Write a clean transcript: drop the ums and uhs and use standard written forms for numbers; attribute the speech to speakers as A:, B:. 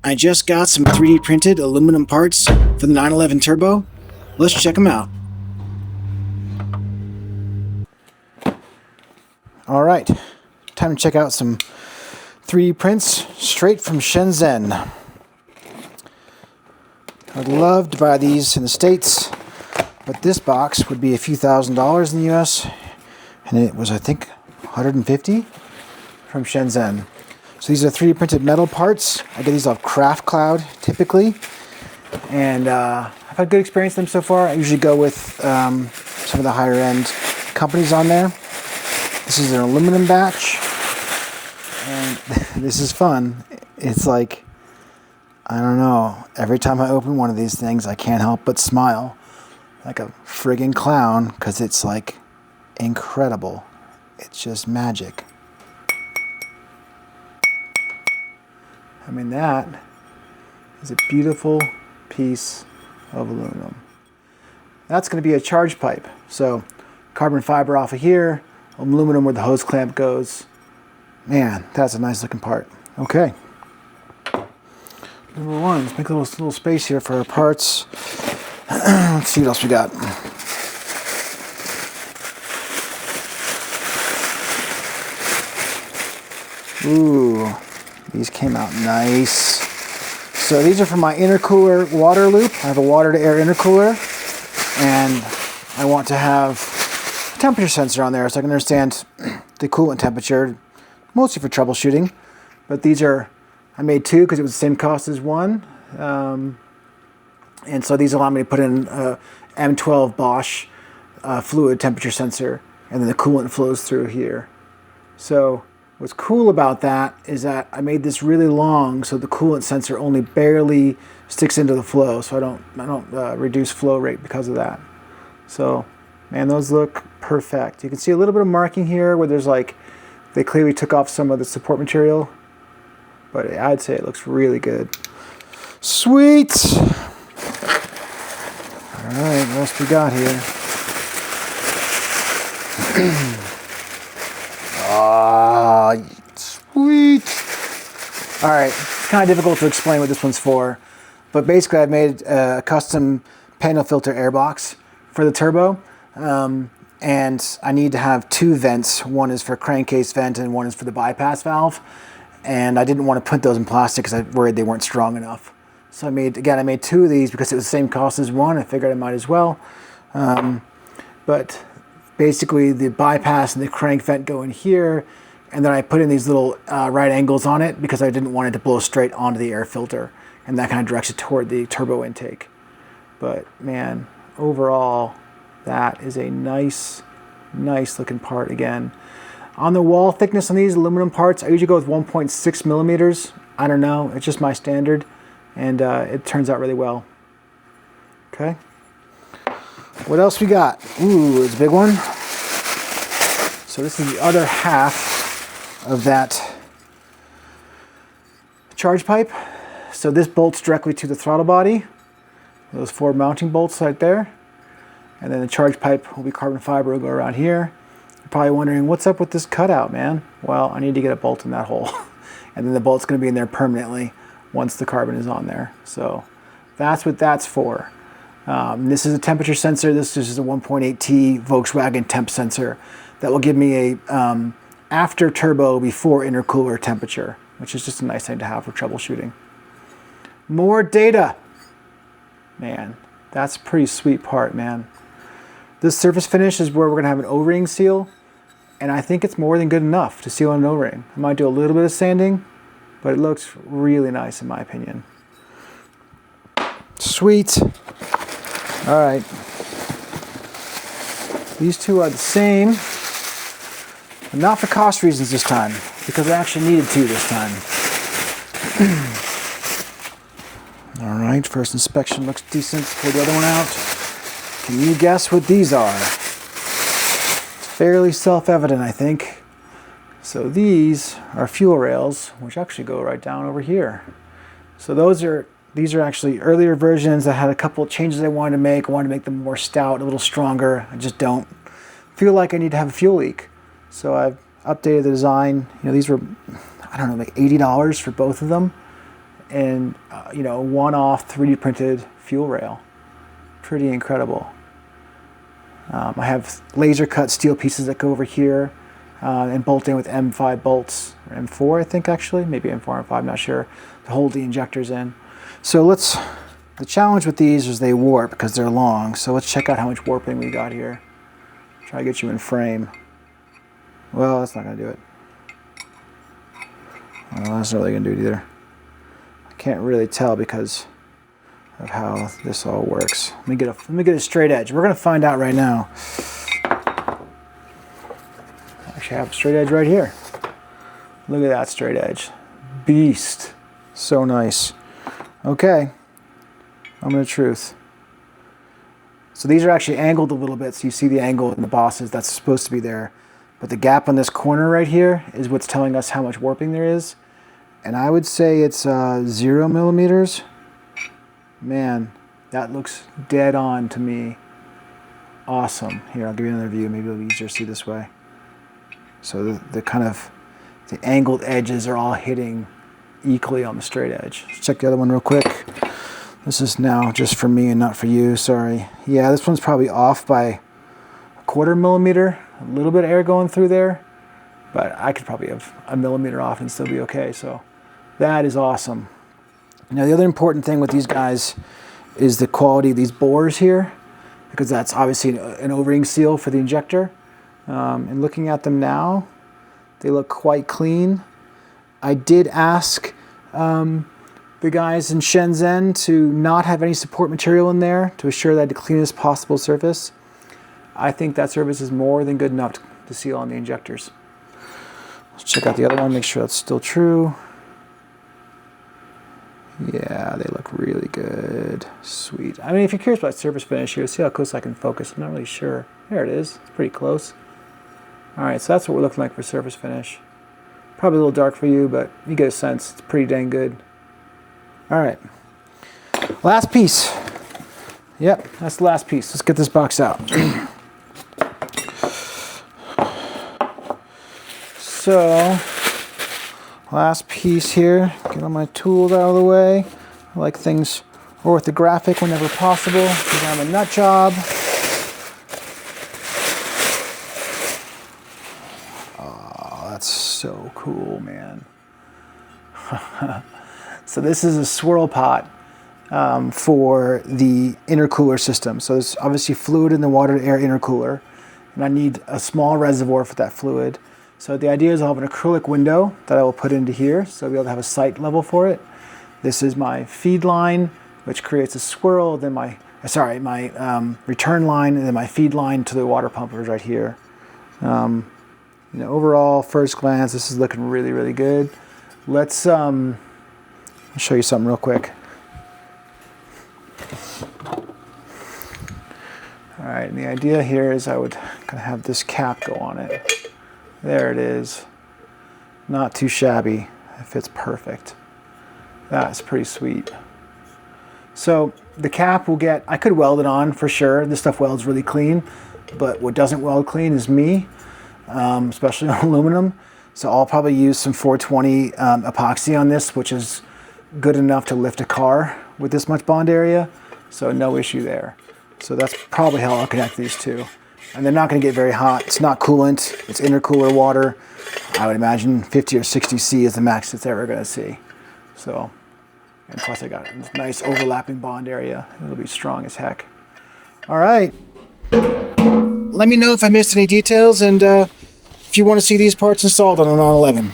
A: I just got some 3D printed aluminum parts for the 911 Turbo. Let's check them out. Alright, time to check out some 3D prints straight from Shenzhen. I'd love to buy these in the States, but this box would be a few $1,000s in the US, and it was, I think, $150 from Shenzhen. So these are 3D printed metal parts. I get these off Craft Cloud typically, and I've had good experience with them so far. I usually go with some of the higher end companies on there. This is an aluminum batch, and this is fun. It's like, I don't know, every time I open one of these things I can't help but smile like a friggin' clown, because it's like incredible. It's just magic. I mean, that is a beautiful piece of aluminum. That's going to be a charge pipe. So carbon fiber off of here, aluminum where the hose clamp goes. Man, that's a nice looking part. Okay. Number one, let's make a little space here for our parts. Let's see what else we got. Ooh, these came out nice. So these are for my intercooler water loop. I have a water to air intercooler, and I want to have a temperature sensor on there so I can understand the coolant temperature, mostly for troubleshooting. But these are, I made two because it was the same cost as one. And so these allow me to put in a M12 Bosch fluid temperature sensor, and then the coolant flows through here. So what's cool about that is that I made this really long so the coolant sensor only barely sticks into the flow, so I don't reduce flow rate because of that. So, man, those look perfect. You can see a little bit of marking here where there's like, they clearly took off some of the support material, but I'd say it looks really good. Sweet! Alright, what else we got here? Ah, sweet! Alright, it's kind of difficult to explain what this one's for, but basically I've made a custom panel filter airbox for the turbo, and I need to have two vents. One is for crankcase vent and one is for the bypass valve, and I didn't want to put those in plastic because I worried they weren't strong enough. So I made two of these because it was the same cost as one. I figured I might as well. But basically the bypass and the crank vent go in here, and then I put in these little right angles on it because I didn't want it to blow straight onto the air filter, and that kind of directs it toward the turbo intake. But man, overall, that is a nice looking part again. On the wall thickness on these aluminum parts, I usually go with 1.6 millimeters. I don't know, it's just my standard. And it turns out really well. Okay. What else we got? Ooh, it's a big one. So this is the other half of that charge pipe. So this bolts directly to the throttle body. Those four mounting bolts right there. And then the charge pipe will be carbon fiber, will go around here. You're probably wondering, what's up with this cutout, man? Well, I need to get a bolt in that hole. And then the bolt's going to be in there permanently once the carbon is on there. So that's what that's for. This is a temperature sensor. This is a 1.8T Volkswagen temp sensor that will give me a after turbo before intercooler temperature, which is just a nice thing to have for troubleshooting. More data. Man, that's a pretty sweet part, man. This surface finish is where we're gonna have an O-ring seal, and I think it's more than good enough to seal an O-ring. I might do a little bit of sanding, but it looks really nice in my opinion. Sweet. All right. These two are the same, but not for cost reasons this time, because I actually needed to this time. All right, first inspection looks decent. Pull the other one out. Can you guess what these are? It's fairly self-evident, I think. So these are fuel rails, which actually go right down over here. So these are actually earlier versions that had a couple of changes I wanted to make. I wanted to make them more stout, a little stronger. I just don't feel like I need to have a fuel leak. So I've updated the design. You know, these were, I don't know, like $80 for both of them. and you know, one-off 3D printed fuel rail. Pretty incredible. I have laser cut steel pieces that go over here and bolt in with M5 bolts, or M4 I think actually, maybe M4 and M5, not sure, to hold the injectors in. So the challenge with these is they warp because they're long, so let's check out how much warping we got here. Try to get you in frame. Well, that's not going to do it. Well, that's not really going to do it either. I can't really tell because of how this all works. Let me get a straight edge. We're going to find out right now. Actually, I have a straight edge right here. Look at that straight edge. Beast. So nice. Okay. Moment of truth. So these are actually angled a little bit, so you see the angle in the bosses that's supposed to be there. But the gap on this corner right here is what's telling us how much warping there is. And I would say it's 0 millimeters. Man, that looks dead on to me. Awesome. Here, I'll give you another view. Maybe it'll be easier to see this way. So the kind of the angled edges are all hitting equally on the straight edge. Let's check the other one real quick. This is now just for me and not for you, sorry. Yeah, this one's probably off by 1/4 millimeter. A little bit of air going through there, but I could probably have a millimeter off and still be okay, so that is awesome. Now the other important thing with these guys is the quality of these bores here, because that's obviously an O-ring seal for the injector. And looking at them now, they look quite clean. I did ask the guys in Shenzhen to not have any support material in there to assure that the cleanest possible surface. I think that surface is more than good enough to seal on the injectors. Let's check out the other one, make sure that's still true. Yeah, they look really good. Sweet. I mean, if you're curious about surface finish here, see how close I can focus. I'm not really sure. There it is. It's pretty close. All right, so that's what we're looking like for surface finish. Probably a little dark for you, but you get a sense. It's pretty dang good. All right. Last piece. Yep, that's the last piece. Let's get this box out. So, last piece here. Get all my tools out of the way. I like things orthographic whenever possible because I'm a nut job. Oh, that's so cool, man. So this is a swirl pot for the intercooler system. So there's obviously fluid in the water to air intercooler, and I need a small reservoir for that fluid. So the idea is I'll have an acrylic window that I will put into here, so I'll be able to have a sight level for it. This is my feed line, which creates a swirl, then my return line, and then my feed line to the water pump is right here. You know, overall, first glance, this is looking really, really good. Let's show you something real quick. All right, and the idea here is I would kind of have this cap go on it. There it is. Not too shabby. It fits perfect. That's pretty sweet. So the cap will get, I could weld it on for sure. This stuff welds really clean, but what doesn't weld clean is me, especially on aluminum. So I'll probably use some 420 epoxy on this, which is good enough to lift a car with this much bond area. So no issue there. So that's probably how I'll connect these two. And they're not going to get very hot. It's not coolant. It's intercooler water. I would imagine 50 or 60 C is the max it's ever going to see. So, and plus I got a nice overlapping bond area. It'll be strong as heck. All right. Let me know if I missed any details, and if you want to see these parts installed on a 911.